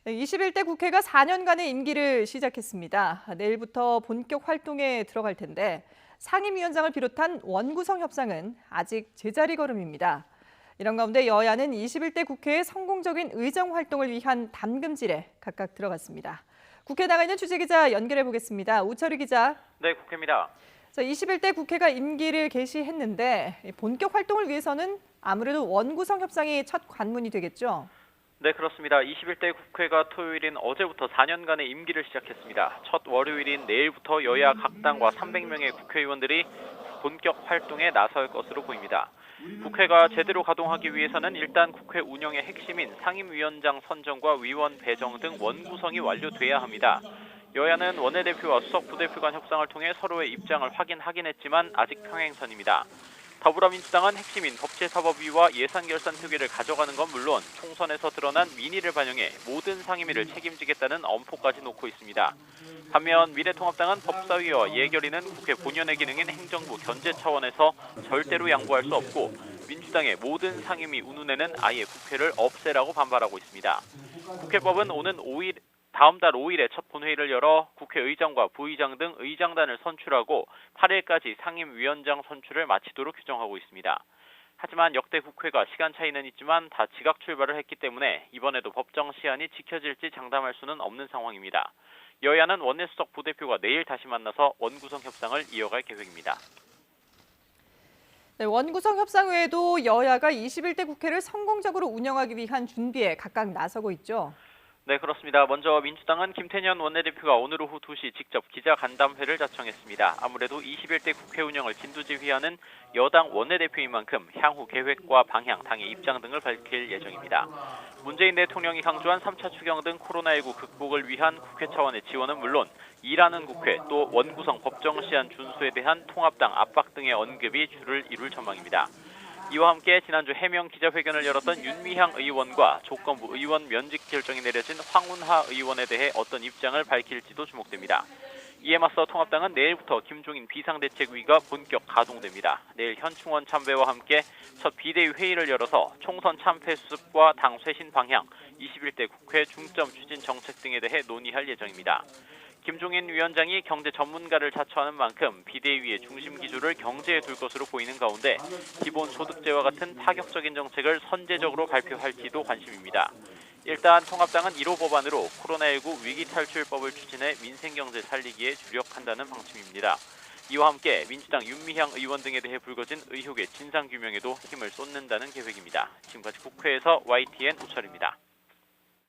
네, 21대 국회가 4년간의 임기를 시작했습니다. 내일부터 본격 활동에 들어갈 텐데 상임위원장을 비롯한 원구성 협상은 아직 제자리 걸음입니다. 이런 가운데 여야는 21대 국회의 성공적인 의정 활동을 위한 담금질에 각각 들어갔습니다. 국회 나가 있는 취재기자 연결해 보겠습니다. 우철희 기자. 네, 국회입니다. 21대 국회가 임기를 개시했는데 본격 활동을 위해서는 아무래도 원구성 협상이 첫 관문이 되겠죠. 네, 그렇습니다. 21대 국회가 토요일인 어제부터 4년간의 임기를 시작했습니다. 첫 월요일인 내일부터 여야 각 당과 300명의 국회의원들이 본격 활동에 나설 것으로 보입니다. 국회가 제대로 가동하기 위해서는 일단 국회 운영의 핵심인 상임위원장 선정과 위원 배정 등 원구성이 완료돼야 합니다. 여야는 원내대표와 수석 부대표 간 협상을 통해 서로의 입장을 확인하긴 했지만 아직 평행선입니다. 더불어민주당은 핵심인 법제사법위와 예산결산특위를 가져가는 건 물론 총선에서 드러난 민의를 반영해 모든 상임위를 책임지겠다는 엄포까지 놓고 있습니다. 반면 미래통합당은 법사위와 예결위는 국회 본연의 기능인 행정부 견제 차원에서 절대로 양보할 수 없고 민주당의 모든 상임위 운운에는 아예 국회를 없애라고 반발하고 있습니다. 국회법은 다음 달 5일에 첫 본회의를 열어 국회의장과 부의장 등 의장단을 선출하고 8일까지 상임위원장 선출을 마치도록 규정하고 있습니다. 하지만 역대 국회가 시간 차이는 있지만 다 지각 출발을 했기 때문에 이번에도 법정 시한이 지켜질지 장담할 수는 없는 상황입니다. 여야는 원내수석 부대표가 내일 다시 만나서 원구성 협상을 이어갈 계획입니다. 네, 원구성 협상 외에도 여야가 21대 국회를 성공적으로 운영하기 위한 준비에 각각 나서고 있죠. 네, 그렇습니다. 먼저 민주당은 김태년 원내대표가 오늘 오후 2시 직접 기자간담회를 자청했습니다. 아무래도 21대 국회 운영을 진두지휘하는 여당 원내대표인 만큼 향후 계획과 방향, 당의 입장 등을 밝힐 예정입니다. 문재인 대통령이 강조한 3차 추경 등 코로나19 극복을 위한 국회 차원의 지원은 물론 일하는 국회, 또 원구성 법정 시한 준수에 대한 통합당 압박 등의 언급이 주를 이룰 전망입니다. 이와 함께 지난주 해명 기자회견을 열었던 윤미향 의원과 조건부 의원 면직 결정이 내려진 황운하 의원에 대해 어떤 입장을 밝힐지도 주목됩니다. 이에 맞서 통합당은 내일부터 김종인 비상대책위가 본격 가동됩니다. 내일 현충원 참배와 함께 첫 비대위 회의를 열어서 총선 참패 수습과 당 쇄신 방향, 21대 국회 중점 추진 정책 등에 대해 논의할 예정입니다. 김종인 위원장이 경제 전문가를 자처하는 만큼 비대위의 중심 기조를 경제에 둘 것으로 보이는 가운데 기본소득제와 같은 파격적인 정책을 선제적으로 발표할지도 관심입니다. 일단 통합당은 1호 법안으로 코로나19 위기탈출법을 추진해 민생경제 살리기에 주력한다는 방침입니다. 이와 함께 민주당 윤미향 의원 등에 대해 불거진 의혹의 진상규명에도 힘을 쏟는다는 계획입니다. 지금까지 국회에서 YTN 우철입니다.